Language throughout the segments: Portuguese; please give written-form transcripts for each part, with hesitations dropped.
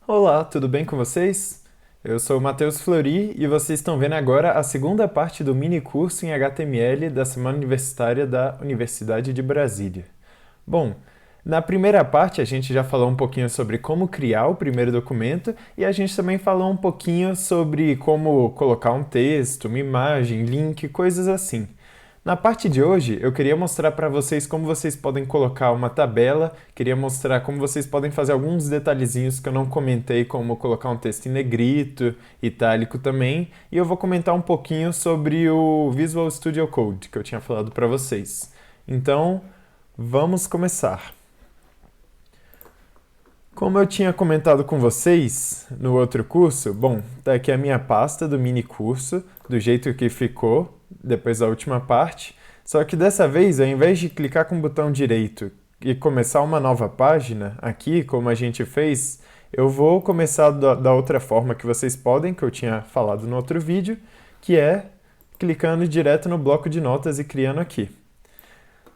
Olá, tudo bem com vocês? Eu sou o Matheus Flori e vocês estão vendo agora a segunda parte do mini curso em HTML da Semana Universitária da Universidade de Brasília. Bom, na primeira parte a gente já falou um pouquinho sobre como criar o primeiro documento e a gente também falou um pouquinho sobre como colocar um texto, uma imagem, link, coisas assim. Na parte de hoje, eu queria mostrar para vocês como vocês podem colocar uma tabela, queria mostrar como vocês podem fazer alguns detalhezinhos que eu não comentei, como colocar um texto em negrito, itálico também, e eu vou comentar um pouquinho sobre o Visual Studio Code que eu tinha falado para vocês. Então, vamos começar. Como eu tinha comentado com vocês no outro curso, bom, tá aqui a minha pasta do mini curso, do jeito que ficou, depois da última parte. Só que dessa vez, ao invés de clicar com o botão direito e começar uma nova página, aqui, como a gente fez, eu vou começar da outra forma que vocês podem, que eu tinha falado no outro vídeo, que é clicando direto no bloco de notas e criando aqui.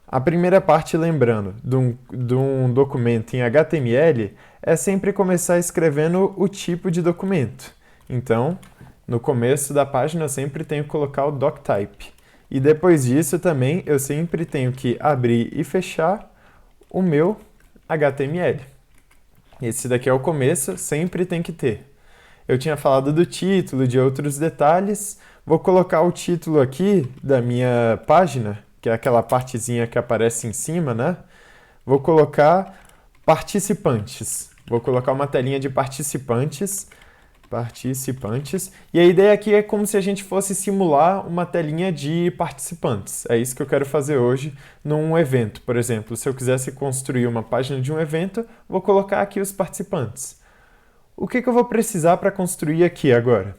A primeira parte, lembrando, de um documento em HTML, é sempre começar escrevendo o tipo de documento. Então, no começo da página eu sempre tenho que colocar o doctype. E depois disso também eu sempre tenho que abrir e fechar o meu HTML. Esse daqui é o começo, sempre tem que ter. Eu tinha falado do título, de outros detalhes. Vou colocar o título aqui da minha página, que é aquela partezinha que aparece em cima, né? Vou colocar participantes. Vou colocar uma telinha de participantes. E a ideia aqui é como se a gente fosse simular uma telinha de participantes. É isso que eu quero fazer hoje num evento, por exemplo. Se eu quisesse construir uma página de um evento, vou colocar aqui os participantes. O que eu vou precisar para construir aqui agora?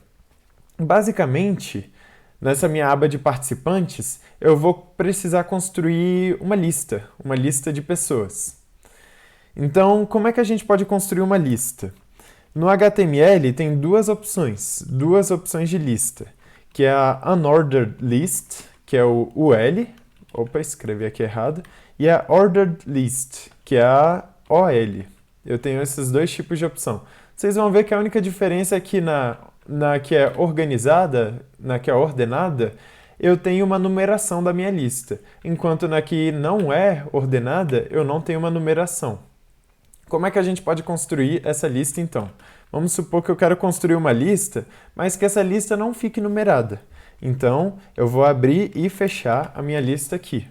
Basicamente, nessa minha aba de participantes, eu vou precisar construir uma lista de pessoas. Então, como é que a gente pode construir uma lista? No HTML tem duas opções de lista, que é a Unordered List, que é o UL, opa, escrevi aqui errado, e a Ordered List, que é a OL. Eu tenho esses dois tipos de opção. Vocês vão ver que a única diferença é que na que é organizada, na que é ordenada, eu tenho uma numeração da minha lista, enquanto na que não é ordenada, eu não tenho uma numeração. Como é que a gente pode construir essa lista então? Vamos supor que eu quero construir uma lista, mas que essa lista não fique numerada. Então, eu vou abrir e fechar a minha lista aqui.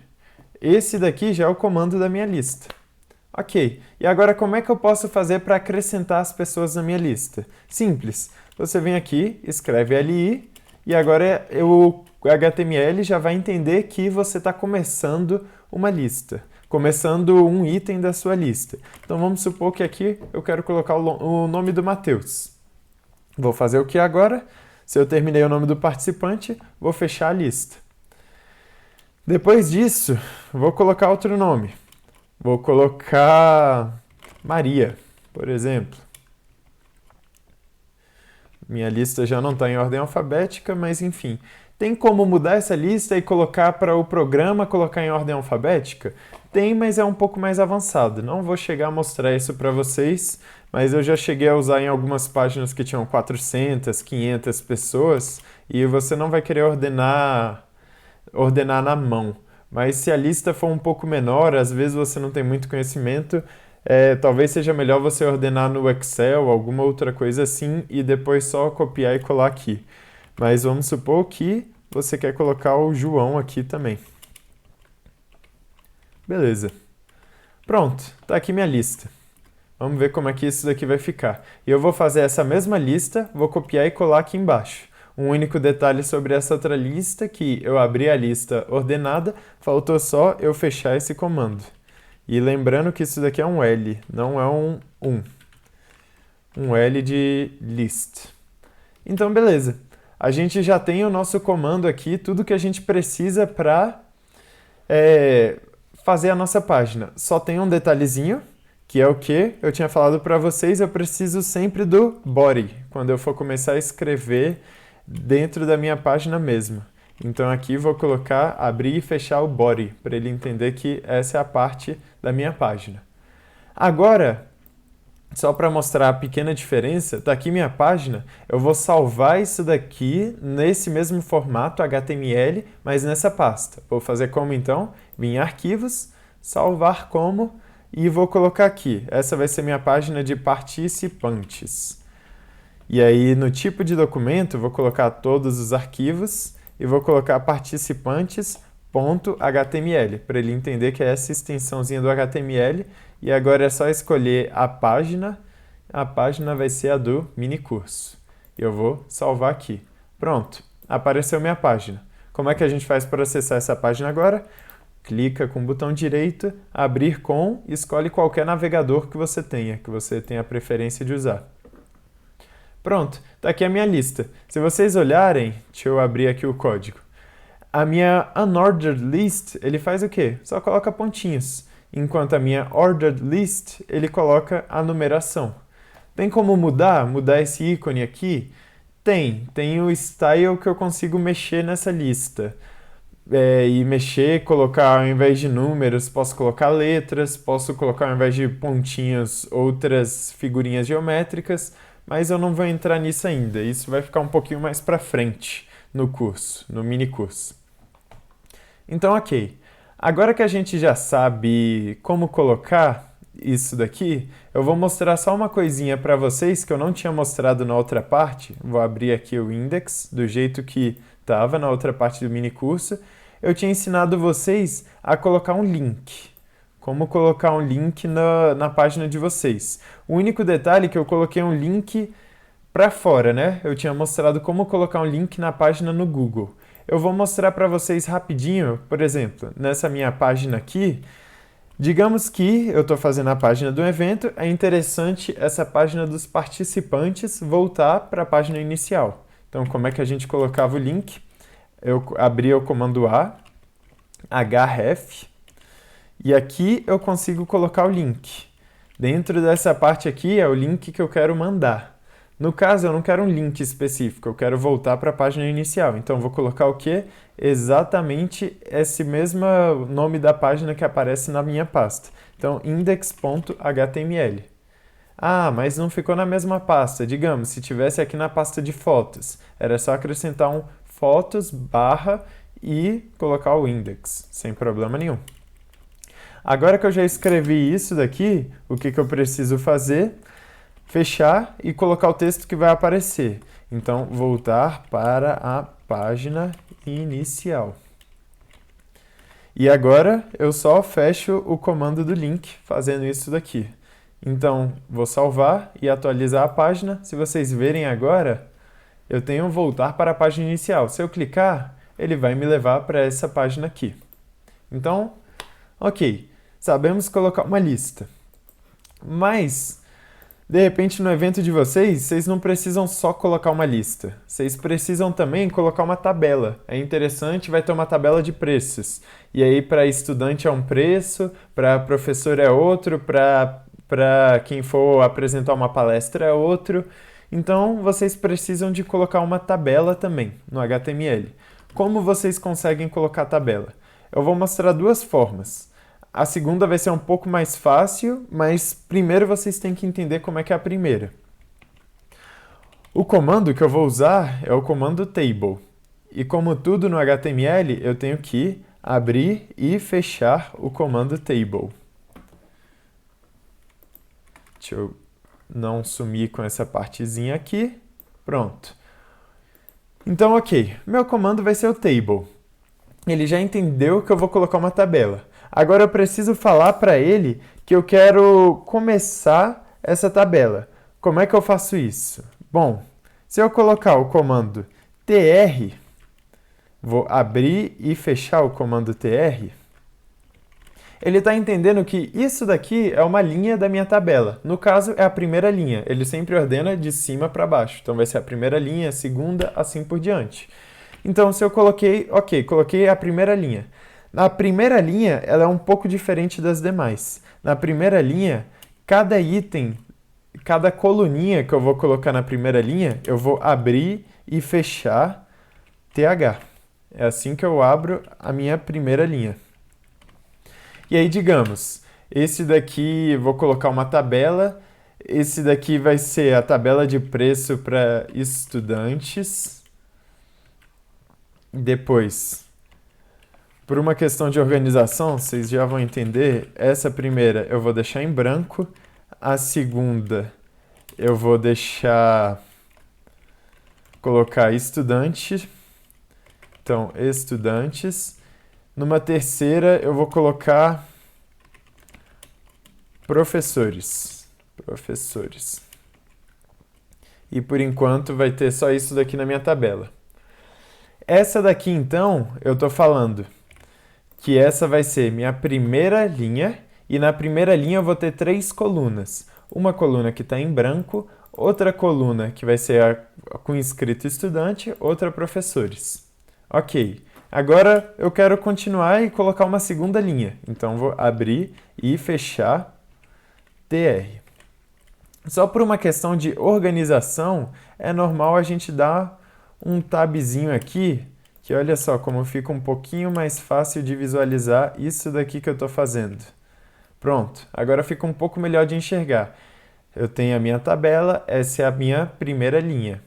Esse daqui já é o comando da minha lista. Ok, e agora como é que eu posso fazer para acrescentar as pessoas na minha lista? Simples, você vem aqui, escreve LI, e agora o HTML já vai entender que você está começando uma lista, começando um item da sua lista. Então vamos supor que aqui eu quero colocar o nome do Matheus. Vou fazer o que agora? Se eu terminei o nome do participante, vou fechar a lista. Depois disso, vou colocar outro nome. Vou colocar Maria, por exemplo. Minha lista já não está em ordem alfabética, mas enfim. Tem como mudar essa lista e colocar para o programa colocar em ordem alfabética? Tem, mas é um pouco mais avançado. Não vou chegar a mostrar isso para vocês, mas eu já cheguei a usar em algumas páginas que tinham 400, 500 pessoas e você não vai querer ordenar na mão. Mas se a lista for um pouco menor, às vezes você não tem muito conhecimento, talvez seja melhor você ordenar no Excel, alguma outra coisa assim, e depois só copiar e colar aqui. Mas vamos supor que você quer colocar o João aqui também. Beleza. Pronto, tá aqui minha lista. Vamos ver como é que isso daqui vai ficar. E eu vou fazer essa mesma lista, vou copiar e colar aqui embaixo. Um único detalhe sobre essa outra lista, que eu abri a lista ordenada, faltou só eu fechar esse comando. E lembrando que isso daqui é um L, não é um L de list. Então, beleza. A gente já tem o nosso comando aqui, tudo que a gente precisa para fazer a nossa página. Só tem um detalhezinho, que é o que eu tinha falado para vocês, eu preciso sempre do body, quando eu for começar a escrever dentro da minha página mesmo. Então aqui vou colocar abrir e fechar o body, para ele entender que essa é a parte da minha página. Agora, só para mostrar a pequena diferença, está aqui minha página, eu vou salvar isso daqui nesse mesmo formato HTML, mas nessa pasta. Vou fazer como então? Vim em arquivos, salvar como, e vou colocar aqui. Essa vai ser minha página de participantes. E aí no tipo de documento, vou colocar todos os arquivos e vou colocar participantes.html, para ele entender que é essa extensãozinha do HTML. E agora é só escolher a página vai ser a do minicurso. Eu vou salvar aqui. Pronto, apareceu minha página. Como é que a gente faz para acessar essa página agora? Clica com o botão direito, abrir com, escolhe qualquer navegador que você tenha a preferência de usar. Pronto, está aqui a minha lista. Se vocês olharem, deixa eu abrir aqui o código. A minha unordered list, ele faz o quê? Só coloca pontinhos. Enquanto a minha ordered list, ele coloca a numeração. Tem como mudar esse ícone aqui? Tem o style que eu consigo mexer nessa lista. E mexer, colocar ao invés de números, posso colocar letras, posso colocar ao invés de pontinhos outras figurinhas geométricas, mas eu não vou entrar nisso ainda. Isso vai ficar um pouquinho mais para frente no curso, no mini curso. Então, ok. Agora que a gente já sabe como colocar isso daqui, eu vou mostrar só uma coisinha para vocês que eu não tinha mostrado na outra parte. Vou abrir aqui o index do jeito que estava na outra parte do mini curso. Eu tinha ensinado vocês a colocar um link. Como colocar um link na página de vocês. O único detalhe é que eu coloquei um link para fora, né? Eu tinha mostrado como colocar um link na página no Google. Eu vou mostrar para vocês rapidinho, por exemplo, nessa minha página aqui, digamos que eu estou fazendo a página do evento, é interessante essa página dos participantes voltar para a página inicial. Então, como é que a gente colocava o link? Eu abria o comando A, href, e aqui eu consigo colocar o link. Dentro dessa parte aqui é o link que eu quero mandar. No caso, eu não quero um link específico, eu quero voltar para a página inicial. Então, eu vou colocar o quê? Exatamente esse mesmo nome da página que aparece na minha pasta. Então, index.html. Ah, mas não ficou na mesma pasta. Digamos, se tivesse aqui na pasta de fotos, era só acrescentar um fotos barra e colocar o index, sem problema nenhum. Agora que eu já escrevi isso daqui, o que eu preciso fazer? Fechar e colocar o texto que vai aparecer. Então, voltar para a página inicial. E agora eu só fecho o comando do link fazendo isso daqui. Então, vou salvar e atualizar a página. Se vocês verem agora, eu tenho voltar para a página inicial. Se eu clicar, ele vai me levar para essa página aqui. Então, ok, sabemos colocar uma lista. Mas de repente, no evento de vocês não precisam só colocar uma lista. Vocês precisam também colocar uma tabela. É interessante, vai ter uma tabela de preços. E aí, para estudante é um preço, para professor é outro, para quem for apresentar uma palestra é outro. Então, vocês precisam de colocar uma tabela também no HTML. Como vocês conseguem colocar a tabela? Eu vou mostrar duas formas. A segunda vai ser um pouco mais fácil, mas primeiro vocês têm que entender como é que é a primeira. O comando que eu vou usar é o comando table. E como tudo no HTML, eu tenho que abrir e fechar o comando table. Deixa eu não sumir com essa partezinha aqui. Pronto. Então, ok. Meu comando vai ser o table. Ele já entendeu que eu vou colocar uma tabela. Agora eu preciso falar para ele que eu quero começar essa tabela. Como é que eu faço isso? Bom, se eu colocar o comando tr, vou abrir e fechar o comando tr, ele está entendendo que isso daqui é uma linha da minha tabela. No caso, é a primeira linha. Ele sempre ordena de cima para baixo. Então vai ser a primeira linha, a segunda, assim por diante. Então, se eu coloquei, ok, coloquei a primeira linha. Na primeira linha, ela é um pouco diferente das demais. Na primeira linha, cada item, cada coluninha que eu vou colocar na primeira linha, eu vou abrir e fechar TH. É assim que eu abro a minha primeira linha. E aí, digamos, esse daqui, eu vou colocar uma tabela. Esse daqui vai ser a tabela de preço para estudantes. Depois, por uma questão de organização, vocês já vão entender, essa primeira eu vou deixar em branco, a segunda eu vou colocar estudante, então estudantes. Numa terceira eu vou colocar professores. E por enquanto vai ter só isso daqui na minha tabela. Essa daqui então, eu tô falando que essa vai ser minha primeira linha, e na primeira linha eu vou ter 3 colunas. Uma coluna que está em branco, outra coluna que vai ser com escrito estudante, outra professores. Ok, agora eu quero continuar e colocar uma segunda linha. Então vou abrir e fechar TR. Só por uma questão de organização, é normal a gente dar um tabzinho aqui, que olha só como fica um pouquinho mais fácil de visualizar isso daqui que eu estou fazendo. Pronto, agora fica um pouco melhor de enxergar. Eu tenho a minha tabela, essa é a minha primeira linha.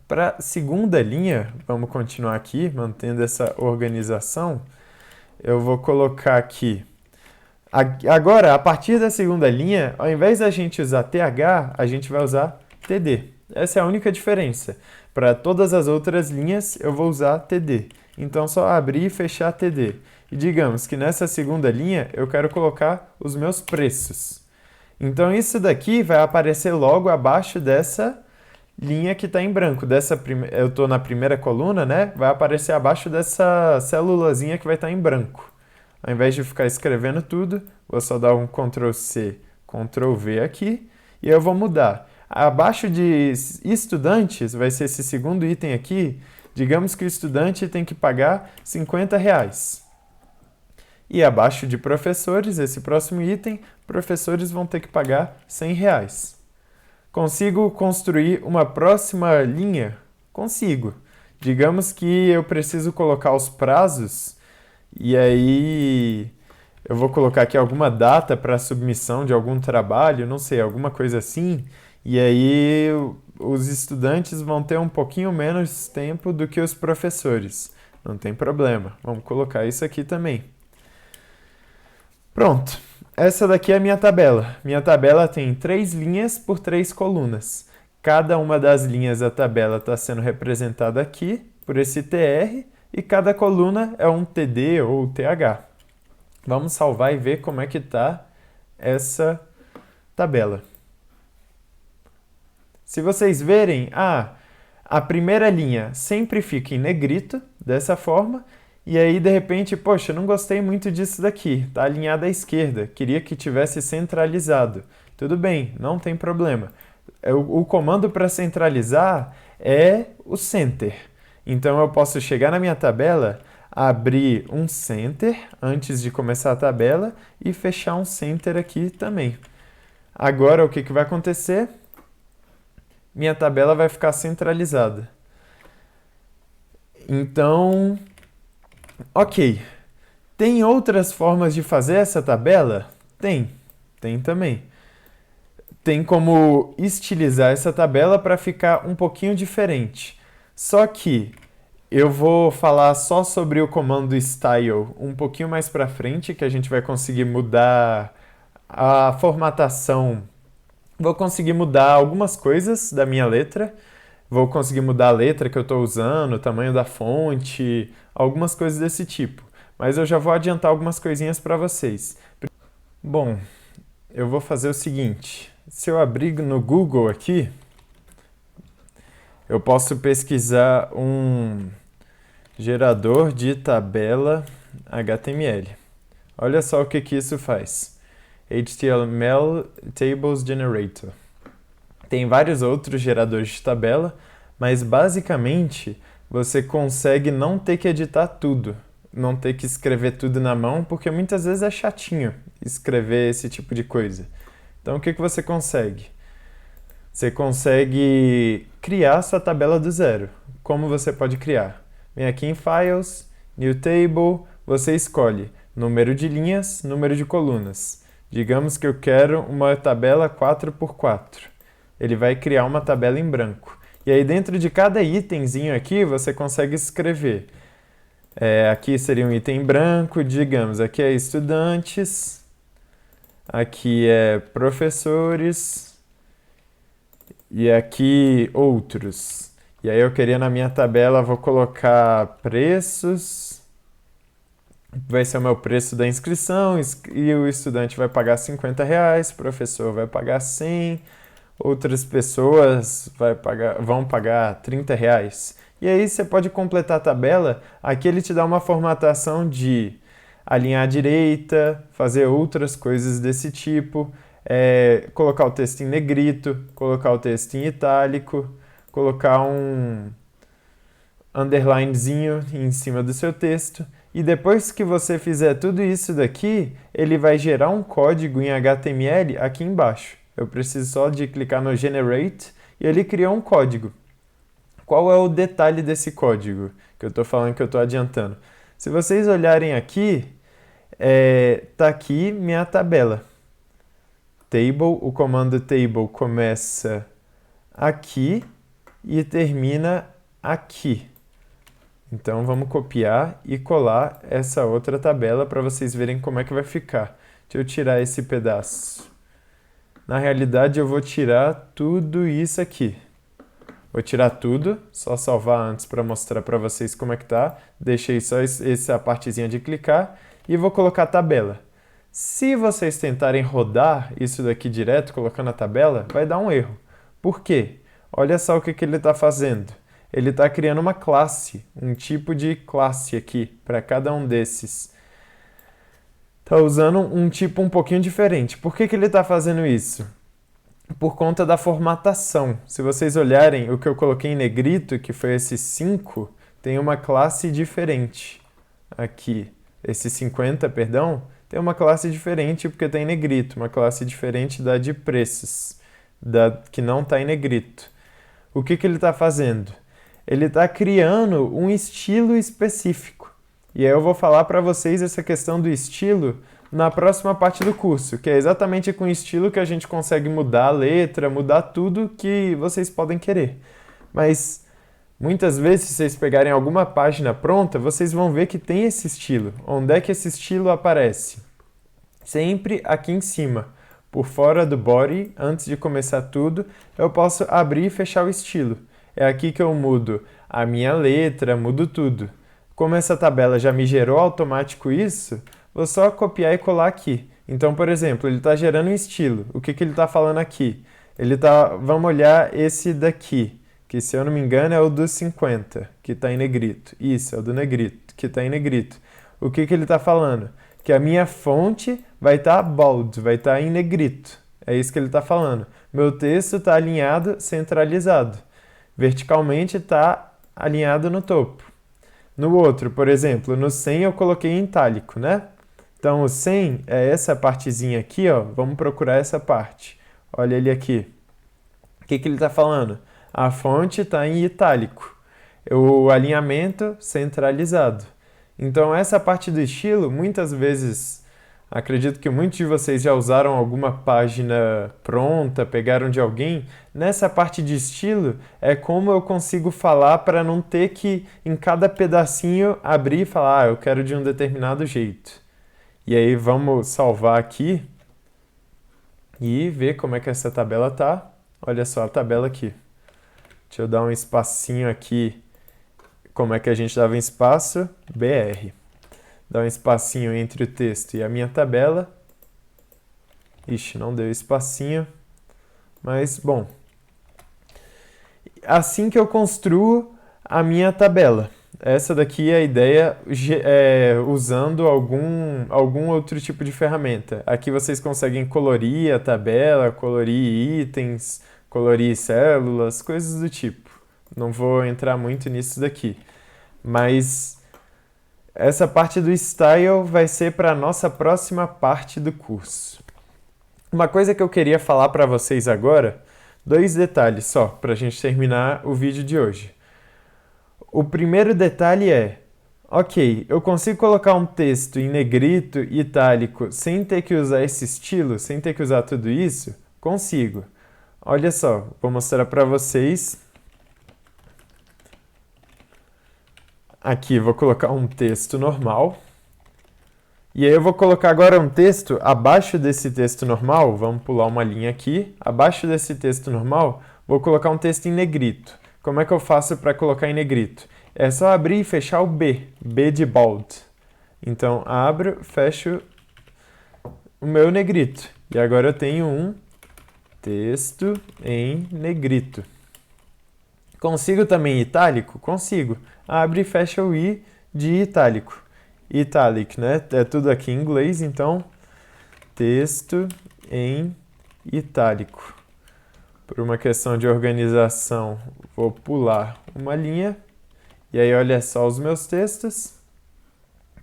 Para a segunda linha, vamos continuar aqui, mantendo essa organização, eu vou colocar aqui. Agora, a partir da segunda linha, ao invés da gente usar TH, a gente vai usar TD. Essa é a única diferença. Para todas as outras linhas, eu vou usar TD. Então, só abrir e fechar TD. E digamos que nessa segunda linha, eu quero colocar os meus preços. Então, isso daqui vai aparecer logo abaixo dessa linha que está em branco. Eu estou na primeira coluna, né? Vai aparecer abaixo dessa célulazinha que vai estar em branco. Ao invés de ficar escrevendo tudo, vou só dar um Ctrl+C, Ctrl+V aqui, e eu vou mudar. Abaixo de estudantes, vai ser esse segundo item aqui, digamos que o estudante tem que pagar R$50. E abaixo de professores, esse próximo item, professores vão ter que pagar R$100. Consigo construir uma próxima linha? Consigo. Digamos que eu preciso colocar os prazos, e aí eu vou colocar aqui alguma data para submissão de algum trabalho, não sei, alguma coisa assim, e aí os estudantes vão ter um pouquinho menos tempo do que os professores. Não tem problema, vamos colocar isso aqui também. Pronto, essa daqui é a minha tabela. Minha tabela tem 3 linhas por 3 colunas. Cada uma das linhas da tabela está sendo representada aqui por esse TR, e cada coluna é um TD ou TH. Vamos salvar e ver como é que está essa tabela. Se vocês verem, a primeira linha sempre fica em negrito, dessa forma, e aí de repente, poxa, não gostei muito disso daqui, está alinhado à esquerda, queria que tivesse centralizado. Tudo bem, não tem problema. O comando para centralizar é o center. Então eu posso chegar na minha tabela, abrir um center antes de começar a tabela e fechar um center aqui também. Agora o que vai acontecer? Minha tabela vai ficar centralizada. Então, ok. Tem outras formas de fazer essa tabela? Tem também. Tem como estilizar essa tabela para ficar um pouquinho diferente. Só que eu vou falar só sobre o comando style um pouquinho mais para frente, que a gente vai conseguir mudar a formatação. Vou conseguir mudar algumas coisas da minha letra. Vou conseguir mudar a letra que eu estou usando, o tamanho da fonte, algumas coisas desse tipo. Mas eu já vou adiantar algumas coisinhas para vocês. Bom, eu vou fazer o seguinte. Se eu abrir no Google aqui, eu posso pesquisar um gerador de tabela HTML. Olha só o que isso faz. HTML Tables Generator. Tem vários outros geradores de tabela, mas basicamente você consegue não ter que editar tudo, não ter que escrever tudo na mão, porque muitas vezes é chatinho escrever esse tipo de coisa. Então o que você consegue? Você consegue criar sua tabela do zero. Como você pode criar? Vem aqui em Files, New Table, você escolhe número de linhas, número de colunas. Digamos que eu quero uma tabela 4x4. Ele vai criar uma tabela em branco. E aí dentro de cada itemzinho aqui, você consegue escrever. Aqui seria um item branco, digamos, aqui é estudantes, aqui é professores e aqui outros. E aí eu queria na minha tabela, vou colocar preços, vai ser o meu preço da inscrição e o estudante vai pagar R$ 50, o professor vai pagar 100, outras pessoas vão pagar R$ 30. E aí você pode completar a tabela, aqui ele te dá uma formatação de alinhar à direita, fazer outras coisas desse tipo, colocar o texto em negrito, colocar o texto em itálico, colocar um underlinezinho em cima do seu texto. E depois que você fizer tudo isso daqui, ele vai gerar um código em HTML aqui embaixo. Eu preciso só de clicar no Generate e ele criou um código. Qual é o detalhe desse código que eu estou falando, que eu estou adiantando? Se vocês olharem aqui, tá aqui minha tabela. Table, o comando table começa aqui e termina aqui. Então vamos copiar e colar essa outra tabela para vocês verem como é que vai ficar. Deixa eu tirar esse pedaço. Na realidade eu vou tirar tudo isso aqui. Vou tirar tudo, só salvar antes para mostrar para vocês como é que tá. Deixei só essa partezinha de clicar e vou colocar a tabela. Se vocês tentarem rodar isso daqui direto, colocando a tabela, vai dar um erro. Por quê? Olha só o que ele está fazendo. Ele está criando uma classe, um tipo de classe aqui para cada um desses. Está usando um tipo um pouquinho diferente. Por que ele está fazendo isso? Por conta da formatação. Se vocês olharem o que eu coloquei em negrito, que foi esse 5, tem uma classe diferente. Aqui, esse 50, perdão, tem uma classe diferente porque está em negrito. Uma classe diferente da de preços, que não está em negrito. O que ele está fazendo? Ele está criando um estilo específico. E aí eu vou falar para vocês essa questão do estilo na próxima parte do curso, que é exatamente com o estilo que a gente consegue mudar a letra, mudar tudo que vocês podem querer. Mas muitas vezes, se vocês pegarem alguma página pronta, vocês vão ver que tem esse estilo. Onde é que esse estilo aparece? Sempre aqui em cima. Por fora do body, antes de começar tudo, eu posso abrir e fechar o estilo. É aqui que eu mudo a minha letra, mudo tudo. Como essa tabela já me gerou automático isso, vou só copiar e colar aqui. Então, por exemplo, ele está gerando um estilo. O que ele está falando aqui? Vamos olhar esse daqui, que se eu não me engano é o dos 50, que está em negrito. Isso, é o do negrito, que está em negrito. O que ele está falando? Que a minha fonte vai estar bold, vai estar em negrito. É isso que ele está falando. Meu texto está alinhado, centralizado. Verticalmente está alinhado no topo. No outro, por exemplo, no 100 eu coloquei em itálico, né? Então o 100 é essa partezinha aqui, ó. Vamos procurar essa parte. Olha ele aqui. O que ele está falando? A fonte está em itálico. O alinhamento centralizado. Então essa parte do estilo, muitas vezes, acredito que muitos de vocês já usaram alguma página pronta, pegaram de alguém. Nessa parte de estilo é como eu consigo falar para não ter que, em cada pedacinho, abrir e falar, eu quero de um determinado jeito. E aí vamos salvar aqui e ver como é que essa tabela tá. Olha só a tabela aqui. Deixa eu dar um espacinho aqui. Como é que a gente dava um espaço? BR. Dá um espacinho entre o texto e a minha tabela. Ixi, não deu espacinho. Mas, bom. Assim que eu construo a minha tabela. Essa daqui é a ideia usando algum outro tipo de ferramenta. Aqui vocês conseguem colorir a tabela, colorir itens, colorir células, coisas do tipo. Não vou entrar muito nisso daqui. Mas essa parte do style vai ser para a nossa próxima parte do curso. Uma coisa que eu queria falar para vocês agora, 2 detalhes só, para a gente terminar o vídeo de hoje. O primeiro detalhe é, Ok, eu consigo colocar um texto em negrito e itálico sem ter que usar esse estilo, sem ter que usar tudo isso? Consigo. Olha só, vou mostrar para vocês. Aqui vou colocar um texto normal. E aí eu vou colocar agora um texto abaixo desse texto normal. Vamos pular uma linha aqui. Abaixo desse texto normal, vou colocar um texto em negrito. Como é que eu faço para colocar em negrito? É só abrir e fechar o B. B de bold. Então abro, fecho o meu negrito. E agora eu tenho um texto em negrito. Consigo também itálico? Consigo. Abre e fecha o I de itálico. Italic, né? É tudo aqui em inglês, então texto em itálico. Por uma questão de organização, vou pular uma linha. E aí, olha só os meus textos.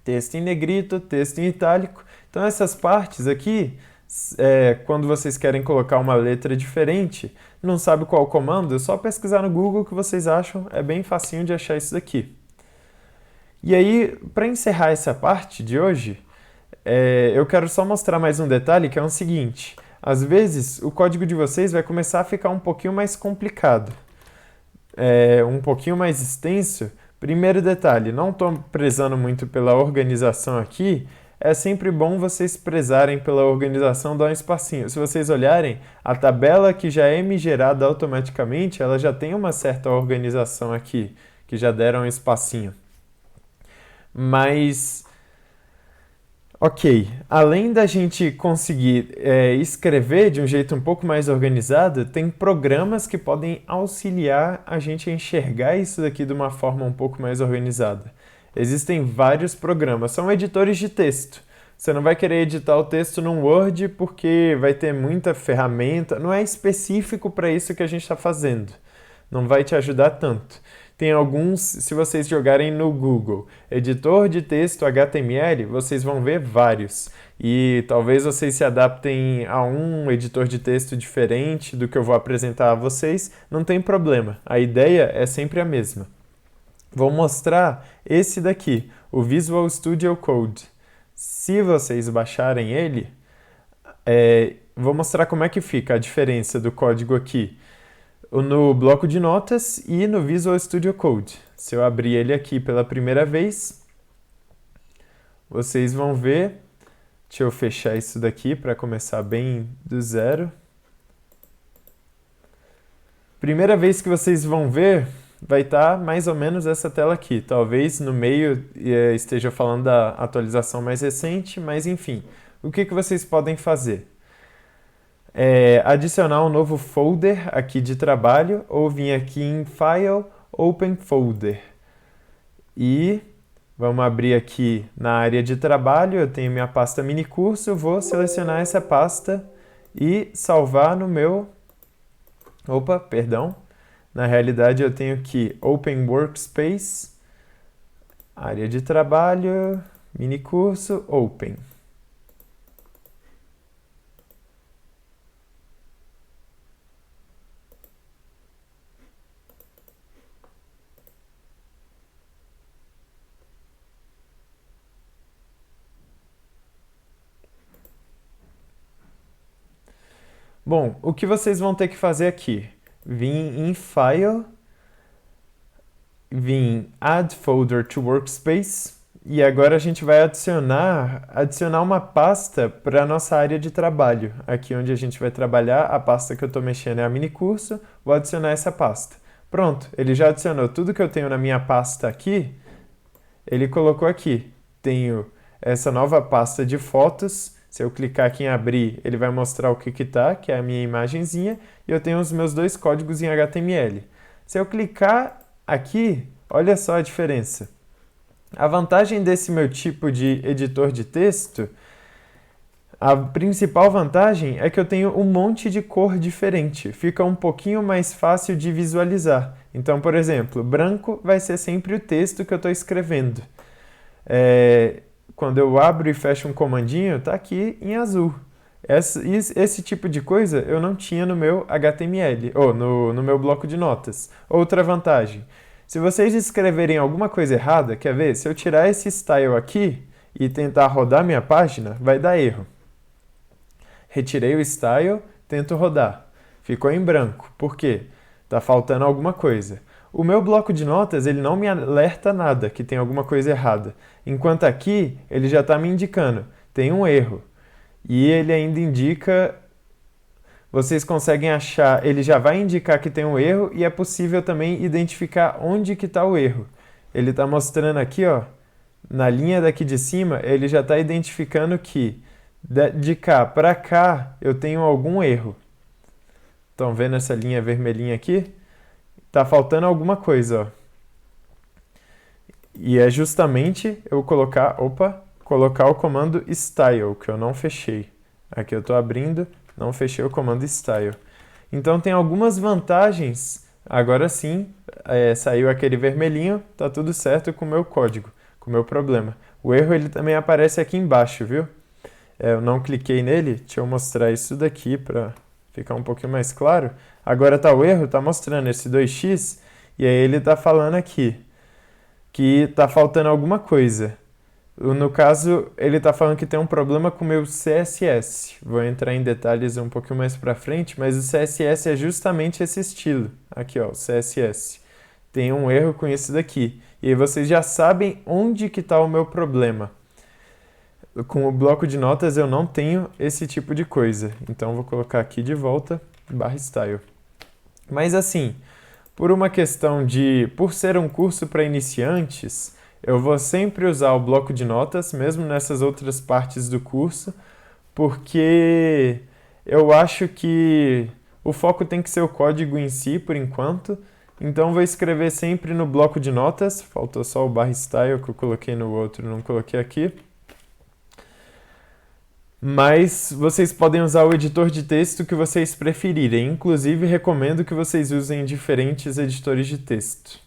Texto em negrito, texto em itálico. Então, essas partes aqui, quando vocês querem colocar uma letra diferente, não sabe qual comando, é só pesquisar no Google que vocês acham, é bem facinho de achar isso daqui. E aí, para encerrar essa parte de hoje, eu quero só mostrar mais um detalhe, que é o seguinte. Às vezes, o código de vocês vai começar a ficar um pouquinho mais complicado, um pouquinho mais extenso. Primeiro detalhe, não estou prezando muito pela organização aqui, é sempre bom vocês prezarem pela organização, dar um espacinho. Se vocês olharem, a tabela que já é me gerada automaticamente, ela já tem uma certa organização aqui, que já deram um espacinho. Mas, ok, além da gente conseguir escrever de um jeito um pouco mais organizado, tem programas que podem auxiliar a gente a enxergar isso daqui de uma forma um pouco mais organizada. Existem vários programas, são editores de texto. Você não vai querer editar o texto num Word porque vai ter muita ferramenta, não é específico para isso que a gente está fazendo. Não vai te ajudar tanto. Tem alguns, se vocês jogarem no Google, editor de texto HTML, vocês vão ver vários. E talvez vocês se adaptem a um editor de texto diferente do que eu vou apresentar a vocês, não tem problema. A ideia é sempre a mesma. Vou mostrar esse daqui, o Visual Studio Code. Se vocês baixarem ele, vou mostrar como é que fica a diferença do código aqui no bloco de notas e no Visual Studio Code. Se eu abrir ele aqui pela primeira vez, vocês vão ver. Deixa eu fechar isso daqui para começar bem do zero. Primeira vez que vocês vão ver, vai estar mais ou menos essa tela aqui. Talvez no meio esteja falando da atualização mais recente, mas enfim. O que vocês podem fazer? Adicionar um novo folder aqui de trabalho, ou vir aqui em File, Open Folder. E vamos abrir aqui na área de trabalho, eu tenho minha pasta minicurso, vou selecionar essa pasta e salvar no meu... Opa, perdão. Na realidade eu tenho aqui Open Workspace, área de trabalho, minicurso, Open. Bom, o que vocês vão ter que fazer aqui? Vim em File, vim Add Folder to Workspace, e agora a gente vai adicionar uma pasta para a nossa área de trabalho. Aqui onde a gente vai trabalhar, a pasta que eu estou mexendo é a minicurso, vou adicionar essa pasta. Pronto, ele já adicionou tudo que eu tenho na minha pasta aqui, ele colocou aqui. Tenho essa nova pasta de fotos. Se eu clicar aqui em abrir, ele vai mostrar o que tá, que é a minha imagenzinha, e eu tenho os meus dois códigos em HTML. Se eu clicar aqui, olha só a diferença. A vantagem desse meu tipo de editor de texto, a principal vantagem é que eu tenho um monte de cor diferente, fica um pouquinho mais fácil de visualizar. Então, por exemplo, branco vai ser sempre o texto que eu estou escrevendo. Quando eu abro e fecho um comandinho, está aqui em azul. Esse tipo de coisa eu não tinha no meu HTML, ou no meu bloco de notas. Outra vantagem, Se vocês escreverem alguma coisa errada, quer ver? Se eu tirar esse style aqui e tentar rodar minha página, vai dar erro. Retirei o style, tento rodar. Ficou em branco. Por quê? Tá faltando alguma coisa. O meu bloco de notas, ele não me alerta nada que tem alguma coisa errada. Enquanto aqui, ele já está me indicando, tem um erro. E ele ainda indica, vocês conseguem achar, ele já vai indicar que tem um erro e é possível também identificar onde que está o erro. Ele está mostrando aqui, ó, na linha daqui de cima, ele já está identificando que de cá para cá eu tenho algum erro. Estão vendo essa linha vermelhinha aqui? Tá faltando alguma coisa, ó. E é justamente eu colocar o comando style, que eu não fechei. Aqui eu estou abrindo, não fechei o comando style. Então tem algumas vantagens. Agora sim, saiu aquele vermelhinho, tá tudo certo com o meu código, com o meu problema. O erro ele também aparece aqui embaixo, viu? Eu não cliquei nele, deixa eu mostrar isso daqui para ficar um pouquinho mais claro. Agora tá o erro, tá mostrando esse 2x, e aí ele tá falando aqui que tá faltando alguma coisa. No caso, ele tá falando que tem um problema com o meu CSS. Vou entrar em detalhes um pouquinho mais para frente, mas o CSS é justamente esse estilo. Aqui, ó, o CSS. Tem um erro com isso daqui. E aí vocês já sabem onde que tá o meu problema. Com o bloco de notas eu não tenho esse tipo de coisa. Então vou colocar aqui de volta, /style. Mas assim, por ser um curso para iniciantes, eu vou sempre usar o bloco de notas, mesmo nessas outras partes do curso, porque eu acho que o foco tem que ser o código em si, por enquanto. Então vou escrever sempre no bloco de notas, faltou só o /style que eu coloquei no outro, não coloquei aqui. Mas vocês podem usar o editor de texto que vocês preferirem. Inclusive, recomendo que vocês usem diferentes editores de texto.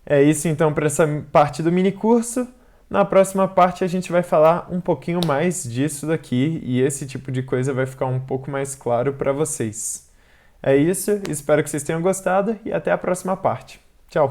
É isso então para essa parte do mini curso. Na próxima parte a gente vai falar um pouquinho mais disso daqui e esse tipo de coisa vai ficar um pouco mais claro para vocês. É isso, espero que vocês tenham gostado e até a próxima parte. Tchau!